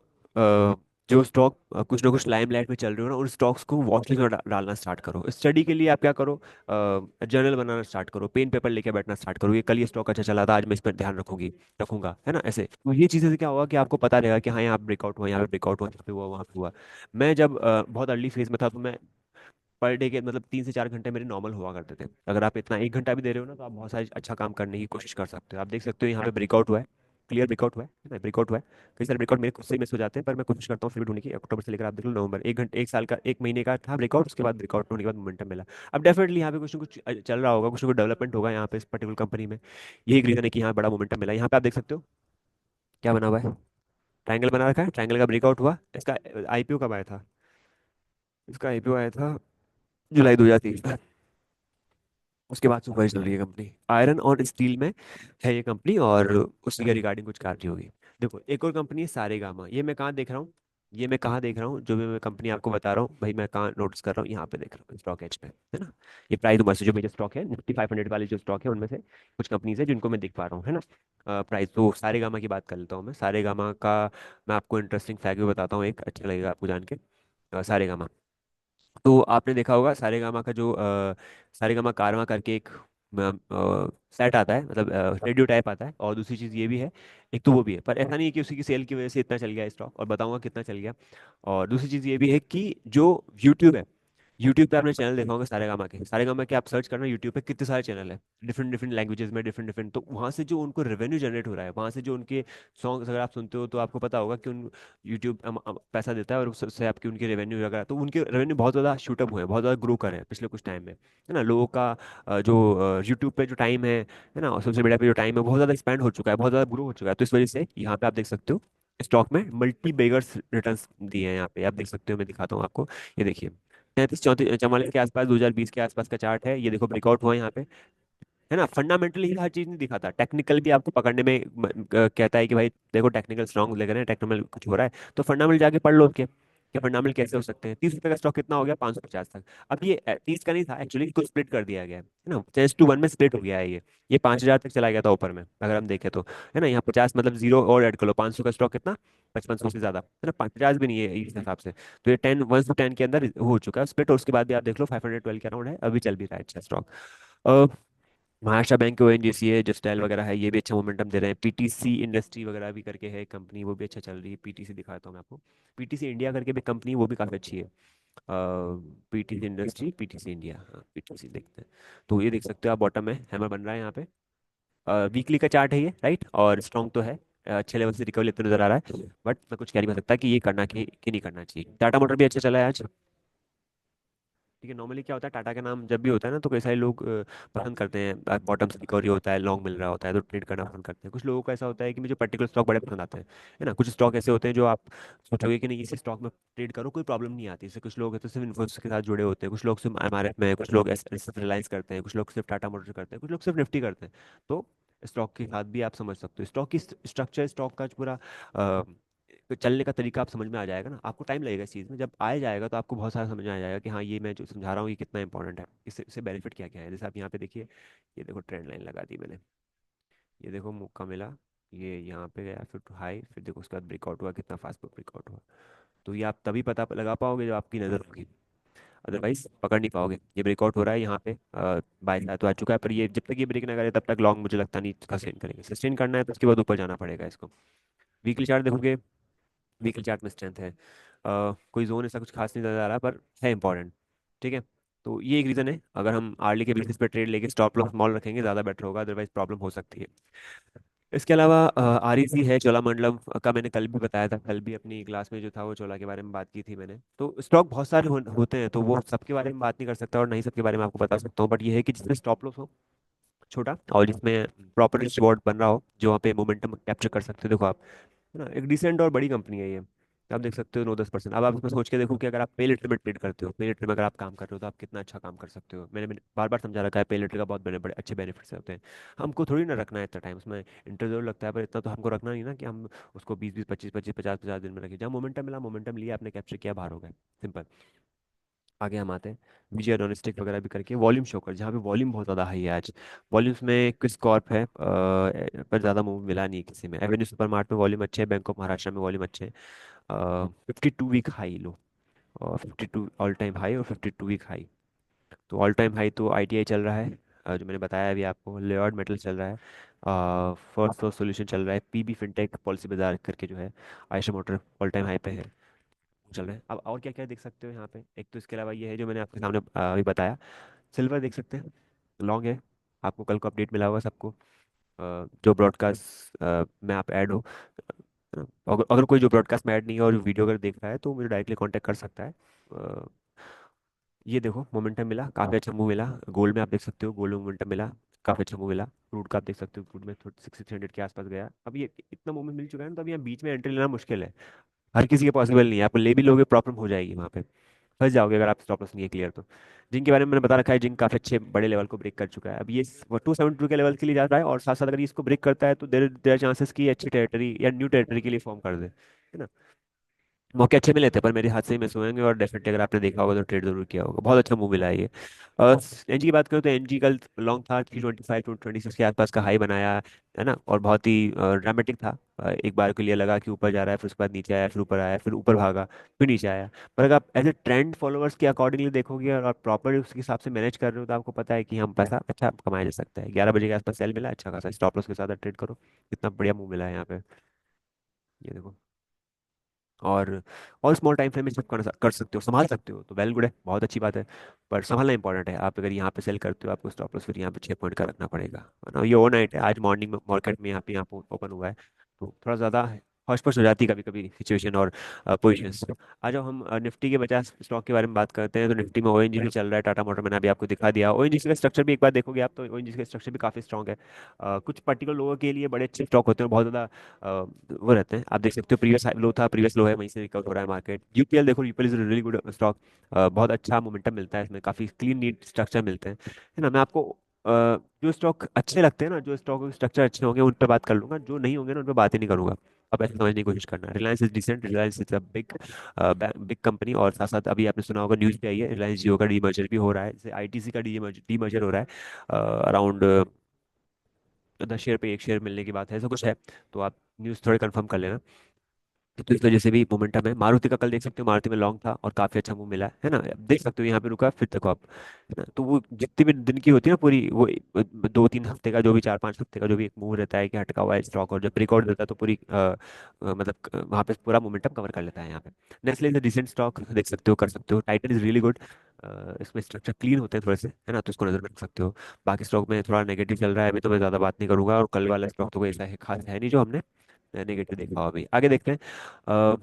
S1: जो स्टॉक कुछ ना कुछ लाइमलाइट में चल रहे हो ना, उन स्टॉक्स को वॉच लिस्ट में डालना स्टार्ट करो। स्टडी के लिए आप क्या करो, जर्नल बनाना स्टार्ट करो, पेन पेपर लेके बैठना स्टार्ट करो, ये कल ये स्टॉक अच्छा चला था, आज मैं इस पर ध्यान रखूंगी, रखूंगा, है ना। ऐसे तो ये चीज़ें से क्या होगा कि आपको पता रहेगा कि हाँ यहाँ ब्रेकआउट हुआ, यहाँ पे ब्रेकआउट हुआ, यहाँ पे हुआ, वहाँ पे हुआ। मैं जब बहुत अर्ली फेज में था तो मैं पर डे के मतलब 3 से 4 घंटे मेरे नॉर्मल हुआ करते थे। अगर आप इतना 1 घंटा भी दे रहे हो ना, तो आप बहुत सारे अच्छा काम करने की कोशिश कर सकते हो। आप देख सकते हो यहाँ पे ब्रेकआउट हुआ है, क्लियर ब्रेकआउट हुआ है ना, ब्रेकआउट हुआ है। कई सारे ब्रेकआउट मेरे खुद से ही मिस हो जाते हैं, पर मैं कोशिश करता हूँ फिर भी ढूंढने की। अक्टूबर से लेकर आप देख लो नवंबर, 1 घंटे, 1 साल का, 1 महीने का था ब्रेकआउट, उसके बाद ब्रेकआउट होने के बाद मोमेंटम मिला। अब डेफिनेटली यहाँ पे कुछ ना कुछ चल रहा होगा, कुछ ना कुछ डेवलपमेंट होगा यहाँ पे इस पर्टिकुलर कंपनी में। यही एक रीजन है कि यहाँ बड़ा मोमेंटम मिला। यहाँ पे आप देख सकते हो क्या बना हुआ है, ट्रायंगल बना रखा है, ट्रायंगल का ब्रेकआउट हुआ। इसका आईपीओ कब आया था, इसका आईपीओ आया था जुलाई 2023। उसके बाद सुपर चल रही है कंपनी, आयरन और स्टील में है ये कंपनी, और उसी के रिगार्डिंग कुछ कार्य होगी। देखो एक और कंपनी है सारेगामा, ये मैं कहाँ देख रहा हूँ, ये मैं कहाँ देख रहा हूँ, जो भी मैं कंपनी आपको बता रहा हूँ भाई, मैं कहाँ नोटिस कर रहा हूँ, यहाँ पे देख रहा हूँ स्टॉक एज पे, है ना। ये प्राइस उमर से जो मेजर स्टॉक है, Nifty 500 वाले जो स्टॉक है, उनमें से कुछ कंपनीज है जिनको मैं देख पा रहा हूँ, है ना। प्राइस तो सारेगामा की बात कर लेता हूँ मैं, सारेगामा का मैं आपको इंटरेस्टिंग फैक्ट भी बताता हूँ, एक अच्छा लगेगा आपको जान के। सारेगामा, तो आपने देखा होगा सारेगामा का जो सारेगामा कारवा करके एक सेट आता है, मतलब रेडियो टाइप आता है। और दूसरी चीज़ ये भी है, एक तो वो भी है, पर ऐसा नहीं है कि उसी की सेल की वजह से इतना चल गया स्टॉक, और बताऊंगा कितना चल गया। और दूसरी चीज़ ये भी है कि जो यूट्यूब है, यूट्यूब पे आपने चैनल देखा होगा सारेगामा के आप सर्च करना यूट्यूब पे, कितने सारे चैनल है डिफरेंट डिफरेंट लैंग्वेजेस में, डिफरेंट डिफरेंट। तो वहाँ से जो उनको रेवेन्यू जनरेट हो रहा है, वहाँ से जो उनके सॉन्ग्स अगर आप सुनते हो तो आपको पता होगा कि उन यूट्यूब पैसा देता है, और उससे आपकी उनकी रेवेन्यू वगैरह, तो उनके रेवेन्यू बहुत ज़्यादा शूटअप हुए हैं, बहुत ज़्यादा ग्रो कर रहे हैं पिछले कुछ टाइम में, है ना। लोगों का जो यूट्यूब पे जो टाइम है ना, और सोशल मीडिया पे जो टाइम है, बहुत ज़्यादा एक्सपेंड हो चुका है, बहुत ज़्यादा ग्रो हो चुका है। तो इस वजह से यहाँ पे आप देख सकते हो स्टॉक में मल्टी बेगर्स रिटर्न्स दिए हैं, यहाँ पे आप देख सकते हो, मैं दिखाता हूँ आपको। ये देखिए 33 34 44 के आसपास, 2020 के आसपास का चार्ट है, ये देखो ब्रेकआउट हुआ है यहाँ पे, है ना। फंडामेंटली हर चीज नहीं दिखाता, टेक्निकल भी आपको पकड़ने में कहता है कि भाई देखो टेक्निकल स्ट्रांग लग रहे हैं, टेक्निकल कुछ हो रहा है, तो फंडामेंटल जाके पढ़ लो उसके कि फंडामेंटल कैसे हो सकते हैं। 30 रुपए का स्टॉक कितना हो गया, 550 तक। अब ये 30 का नहीं था एक्चुअली, कुछ स्प्लिट कर दिया गया है ना, 10:1 में स्प्लिट हो गया है ये 5,000 तक चला गया था ऊपर में, अगर हम देखें तो, है ना। यहाँ 50 मतलब जीरो और ऐड कर लो, 500 का स्टॉक कितना, 5500 से ज्यादा, है ना, 50 भी नहीं है इस हिसाब से। तो ये 1 से 10 के अंदर हो चुका है स्प्लिट, और उसके बाद भी आप देख लो 512 के अराउंड है, अभी चल भी रहा है अच्छा स्टॉक। महाराष्ट्र बैंक, ओएनजीसी है, जस्टैल वगैरह है, ये भी अच्छा मोमेंटम दे रहे हैं। पीटीसी इंडस्ट्री वगैरह भी करके है कंपनी, वो भी अच्छा चल रही है। पीटीसी दिखाता हूँ मैं आपको, पीटीसी इंडिया करके भी कंपनी, वो भी काफ़ी अच्छी है। पीटीसी इंडस्ट्री, पीटीसी इंडिया, हाँ पीटीसी देखते हैं। तो ये देख सकते हो आप, बॉटम में हैमर बन रहा है यहाँ पे। वीकली का चार्ट है ये, राइट, और स्ट्रॉन्ग तो है, अच्छे लेवल से रिकवरी लेते नजर आ रहा है। बट मैं कुछ कह नहीं सकता कि ये करना कि नहीं करना चाहिए। टाटा मोटर भी अच्छा चला है आज। ठीक है, नॉर्मली क्या होता है, टाटा का नाम जब भी होता है ना, तो कई सारे लोग पसंद करते हैं, बॉटम से रिकवरी होता है, लॉन्ग मिल रहा होता है, तो ट्रेड करना पसंद करते हैं। कुछ लोगों का ऐसा होता है कि मुझे पर्टिकुलर स्टॉक बड़े पसंद आते हैं, है ना। कुछ स्टॉक ऐसे होते हैं जो आप सोचोगे कि नहीं इसी स्टॉक में ट्रेड करो कोई प्रॉब्लम नहीं आती। जैसे कुछ लोग हैं तो सिर्फ इन्फोसिस के साथ जुड़े होते हैं, कुछ लोग सिर्फ एमआरएफ में, कुछ लोग सिर्फ रिलायंस करते हैं, कुछ लोग सिर्फ टाटा मोटर्स करते हैं, कुछ लोग सिर्फ निफ्टी करते हैं। तो स्टॉक के साथ भी आप समझ सकते हो, स्टॉक की स्ट्रक्चर, स्टॉक का जो पूरा चलने का तरीका आप समझ में आ जाएगा ना। आपको टाइम लगेगा इस चीज़ में, जब आए जाएगा तो आपको बहुत सारा समझ में आ जाएगा कि हाँ ये मैं जो समझा रहा हूँ ये कितना इंपॉर्टेंट है, इससे बेनिफिट क्या क्या है। जैसे आप यहाँ पे देखिए, ये देखो ट्रेंड लाइन लगा दी मैंने, ये देखो मौका मिला, ये यहाँ पे गया, फिर हाई, फिर देखो उसके बाद ब्रेकआउट हुआ, कितना फास्ट ब्रेकआउट हुआ। तो ये आप तभी पता लगा पाओगे जब आपकी नज़र होगी, अदरवाइज पकड़ नहीं पाओगे। ये ब्रेकआउट हो रहा है यहाँ पे, बाय तो आ चुका है, पर ये जब तक ये ब्रेक ना करे तब तक लॉन्ग मुझे लगता नहीं सस्टेन करेंगे। सस्टेन करना है तो उसके बाद ऊपर जाना पड़ेगा इसको। वीकली चार्ट देखोगे, वीकली चार्ट में स्ट्रेंथ है, कोई जोन ऐसा कुछ खास नहीं नजर आ रहा, पर है इंपॉर्टेंट, ठीक है। तो ये एक रीज़न है, अगर हम आर्ली के बेसिस पे ट्रेड लेके स्टॉप लॉस स्मॉल रखेंगे ज़्यादा बेटर होगा, अदरवाइज प्रॉब्लम हो सकती है। इसके अलावा आरईसी है, चोलामंडलम का मैंने कल भी बताया था, कल भी अपनी क्लास में जो था वो चोला के बारे में बात की थी मैंने। तो स्टॉक बहुत सारे होते हैं, तो वो सबके बारे में बात नहीं कर सकता, और नहीं सबके बारे में आपको बता सकता हूँ, बट ये है कि जिसमें स्टॉप लॉस हो छोटा, और जिसमें प्रॉपर रिस्क रिवॉर्ड बन रहा हो, जो वहाँ पे मोमेंटम कैप्चर कर सकते हो। देखो आप, है ना, एक डिसेंट और बड़ी कंपनी है ये, आप देख सकते हो 9-10%। अब आप इसमें सोच के देखो कि अगर आप पे लिटर में ट्रेड करते हो, पे लिटर में अगर आप काम कर रहे हो, तो आप कितना अच्छा काम कर सकते हो। मैंने बार बार समझा रखा है, पे लिटर का बहुत बड़े बड़े अच्छे बेनिफिट्स होते हैं। हमको थोड़ी ना रखना है इतना टाइम, उसमें इंटरेस्ट जरूर लगता है, पर इतना तो हमको रखना नहीं ना कि हम उसको 20-20 25-25 50-50 दिन में रखें। जब मोमेंटम मिला, मोमेंटम लिया आपने, कैप्चर किया, बाहर हो गए, सिंपल। आगे हम आते हैं विजय नॉनस्टिक वगैरह भी करके वॉल्यूम शो कर, जहाँ पे वॉल्यूम बहुत ज़्यादा हाई है आज। वॉल्यूम्स में क्विस कॉर्प है, पर ज़्यादा मूव मिला नहीं किसी में। एवेन्यू सुपर मार्ट में वॉल्यूम अच्छे है, बैंक ऑफ महाराष्ट्र में वॉल्यूम अच्छे हैं। 52 वीक हाई लो, और 52 ऑल टाइम हाई और 52 वीक हाई। तो ऑल टाइम हाई तो आईटीआई चल रहा है, जो मैंने बताया अभी आपको। लेयर्ड मेटल चल रहा है, फर्स्ट सोर्स सॉल्यूशन चल रहा है, पीबी फिनटेक पॉलिसी बाजार करके जो है। Eicher motor all time high पे है, चल रहे हैं। अब और क्या क्या देख सकते हो यहाँ पे, एक तो इसके अलावा ये है जो मैंने आपके सामने अभी बताया। सिल्वर देख सकते हैं, लॉन्ग है। आपको कल को अपडेट मिला होगा सबको, जो ब्रॉडकास्ट में आप ऐड हो। अगर अगर कोई जो ब्रॉडकास्ट में ऐड नहीं है और वीडियो अगर देख रहा है तो मुझे डायरेक्टली कांटेक्ट कर सकता है। अ, ये देखो मोमेंटम मिला, काफ़ी अच्छा मूव मिला। गोल्ड में आप देख सकते हो, गोल्ड में मोमेंटम मिला, काफ़ी अच्छा मूव मिला। क्रूड का आप देख सकते हो, क्रूड में 6,600 के आसपास गया। अब ये इतना मूवमेंट मिल चुका है ना, तो अब यहाँ बीच में एंट्री लेना मुश्किल है। हर किसी के पॉसिबल नहीं है, आप ले भी लोगे प्रॉब्लम हो जाएगी वहाँ पे, फंस जाओगे अगर आप स्टॉप लॉस नहीं है क्लियर तो। जिनके बारे में मैंने बता रखा है, जिन काफी अच्छे बड़े लेवल को ब्रेक कर चुका है, अब ये 272 के लेवल के लिए जा रहा है, और साथ साथ अगर ये इसको ब्रेक करता है तो देर देर चांसेस की अच्छी टेरिटरी या न्यू टेरिटरी के लिए फॉर्म कर दे, है ना। मौके अच्छे मिले थे पर मेरे हाथ से ही मिस हुए होंगे, और डेफिनेटली अगर आपने देखा होगा तो ट्रेड जरूर किया होगा। बहुत अच्छा मूव मिला है ये। एनजी की बात करूँ तो एनजी कल लॉन्ग था, 325 to 26 के आसपास का हाई बनाया, है ना। और बहुत ही ड्रामेटिक था। एक बार के लिए लगा कि ऊपर जा रहा है, फिर उसके बाद नीचे आया, फिर ऊपर आया, फिर ऊपर भागा, फिर नीचे आया। पर अगर आप एज ए ट्रेंड फॉलोअर्स के अकॉर्डिंगली देखोगे और प्रॉपर उसके हिसाब से मैनेज कर रहे हो, तो आपको पता है कि हम पैसा अच्छा कमाया जा सकता है। 11 बजे के आसपास सेल मिला, अच्छा खासा स्टॉप लॉस के साथ ट्रेड करो। कितना बढ़िया मूव मिला है यहाँ पे, ये देखो। और स्मॉल टाइम फ्रेम में सिर्फ कर सकते हो, संभाल सकते हो तो वेल गुड है, बहुत अच्छी बात है। पर संभालना इंपॉर्टेंट है। आप अगर यहाँ पे सेल करते हो, आपको स्टॉप लॉस फिर यहाँ पे 6 पॉइंट का रखना पड़ेगा, वरना ये ओवरनाइट है। आज मॉर्निंग में मार्केट में यहाँ पे ओपन हुआ है, तो थोड़ा ज़्यादा हौश पौश हो जाती है कभी कभी सिचुएशन और पोजिशंस। आ जाओ हम निफ्टी के 50 स्टॉक के बारे में बात करते हैं। तो निफ्टी में ओएनजीसी चल रहा है, टाटा मोटर मैंने अभी आपको दिखा दिया। ओएनजीसी का स्ट्रक्चर भी एक बार देखोगे आप, तो ओएनजीसी का स्ट्रक्चर भी काफ़ी स्ट्रॉग है। कुछ पर्टिकुलर लोगों के लिए बड़े अच्छे स्टॉक होते हैं, बहुत ज़्यादा वो रहते हैं। आप देख सकते हो प्रीवियस लो था, प्रीवियस लो है, वहीं से रिकवर हो रहा है मार्केट। यूपीएल देखो, UPL is really good stock. बहुत अच्छा मोमेंटम मिलता है इसमें, काफ़ी क्लीन नीट स्ट्रक्चर मिलते हैं, है ना। मैं आपको जो स्टॉक अच्छे लगते हैं ना, जो स्टॉक के स्ट्रक्चर अच्छे होंगे उन पर बात कर लूंगा, जो नहीं होंगे ना उन पर बात ही नहीं करूंगा। अब ऐसे समझने की कोशिश करना। Reliance is decent, Reliance is a big big company. और साथ साथ अभी आपने सुना होगा, न्यूज़ पे आई है, रिलायंस जियो का डीमर्जर भी हो रहा है, जैसे आईटीसी का डीमर्जर हो रहा है। अराउंड 10 शेयर पे 1 शेयर मिलने की बात है, ऐसा कुछ है। तो आप न्यूज़ थोड़े कंफर्म कर लेना। तो इस वजह से भी मोमेंटम है। मारुति का कल देख सकते हो, मारुति में लॉन्ग था और काफी अच्छा मूव मिला है ना। अब देख सकते हो यहाँ पे रुका, फिर देखो आप, है ना। तो वो जितनी भी दिन की होती है ना पूरी, वो 2-3 हफ्ते का जो भी 4-5 हफ्ते का जो भी एक मूव रहता है कि हटका हुआ है स्टॉक, और जब ब्रेकआउट देता है तो पूरी मतलब वहाँ पे पूरा मोमेंटम कवर कर लेता है यहाँ पे। नेस्ले इज डिसेंट स्टॉक, देख सकते हो, कर सकते हो। टाइटन इज रियली गुड, इसमें स्ट्रक्चर क्लीन होते हैं थोड़े से, है ना, तो इसको नजर में रख सकते हो। बाकी स्टॉक में थोड़ा नेगेटिव चल रहा है अभी, तो मैं ज्यादा बात नहीं करूंगा। और कल वाला स्टॉक तो कोई ऐसा है खास है नहीं जो हमने नेगेटिव देखा हो। अभी आगे देखते हैं।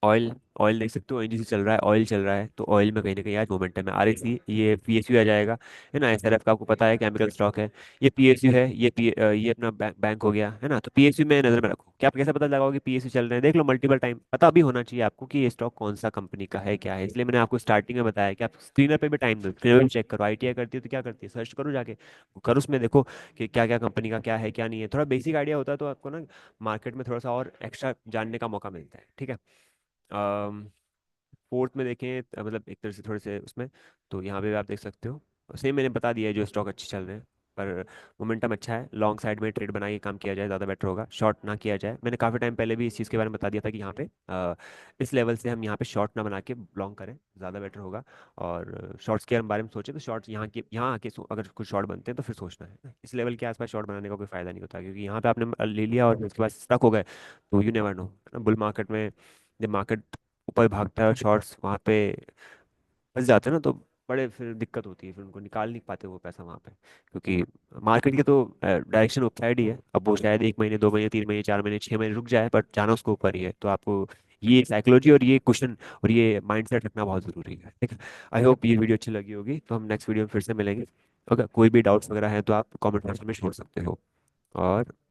S1: ऑयल, ऑयल देख सकते हो, एनजीसी चल रहा है, ऑयल चल रहा है, तो ऑयल में कहीं ना कहीं आज मोमेंटम है। आरएसी, ये पीएसयू आ जाएगा, है ना। एसआरएफ का आपको पता है, केमिकल स्टॉक है। ये पीएसयू है, ये अपना बैंक हो गया, है ना। तो पीएसयू में नजर में रखो। क्या आप कैसे पता लगाओगे पीएसयू चल रहे हैं, देख लो मल्टीपल टाइम, पता भी होना चाहिए आपको कि ये स्टॉक कौन सा कंपनी का है, क्या है। इसलिए मैंने आपको स्टार्टिंग में बताया कि आप स्क्रीनर पे भी टाइम दो, स्क्रीनर पे चेक करो। आईटीआई करती है तो क्या करती है, सर्च करो जाके, करो उसमें देखो कि क्या क्या कंपनी का क्या है क्या नहीं है। थोड़ा बेसिक आइडिया होता है तो आपको ना मार्केट में थोड़ा सा और एक्स्ट्रा जानने का मौका मिलता है, ठीक है। फोर्थ में देखें मतलब एक तरह से थोड़े से उसमें, तो यहाँ पे भी आप देख सकते हो, सेम मैंने बता दिया है जो स्टॉक अच्छे चल रहे हैं। पर मोमेंटम अच्छा है, लॉन्ग साइड में ट्रेड बना के काम किया जाए ज़्यादा बेटर होगा, शॉर्ट ना किया जाए। मैंने काफ़ी टाइम पहले भी इस चीज़ के बारे में बता दिया था कि यहाँ पे इस लेवल से हम यहाँ पे शॉर्ट ना बना के लॉन्ग करें, ज़्यादा बेटर होगा। और शॉर्ट्स के बारे में सोचें तो शॉर्ट्स यहाँ आके अगर कुछ शॉर्ट बनते हैं तो फिर सोचना है। इस लेवल के आसपास शॉर्ट बनाने का कोई फायदा नहीं होता, क्योंकि यहाँ पे आपने ले लिया और उसके बाद स्टक हो गए, तो you never know. Bull market में जब मार्केट ऊपर भागता है और शॉर्ट्स वहाँ पे फंस जाते हैं ना, तो बड़े फिर दिक्कत होती है, फिर उनको निकाल नहीं पाते वो पैसा वहाँ पे। क्योंकि मार्केट की तो डायरेक्शन अपसाइड ही है। अब वो शायद 1 महीने 2 महीने 3 महीने 4 महीने 6 महीने रुक जाए, पर जाना उसको ऊपर ही है। तो आपको ये साइकोलॉजी और ये क्वेश्चन और ये माइंडसेट रखना बहुत ज़रूरी है, ठीक है। आई होप ये वीडियो अच्छी लगी होगी, तो हम नेक्स्ट वीडियो में फिर से मिलेंगे। अगर कोई भी डाउट्स वगैरह हैं तो आप कमेंट सेक्शन में छोड़ सकते हो। और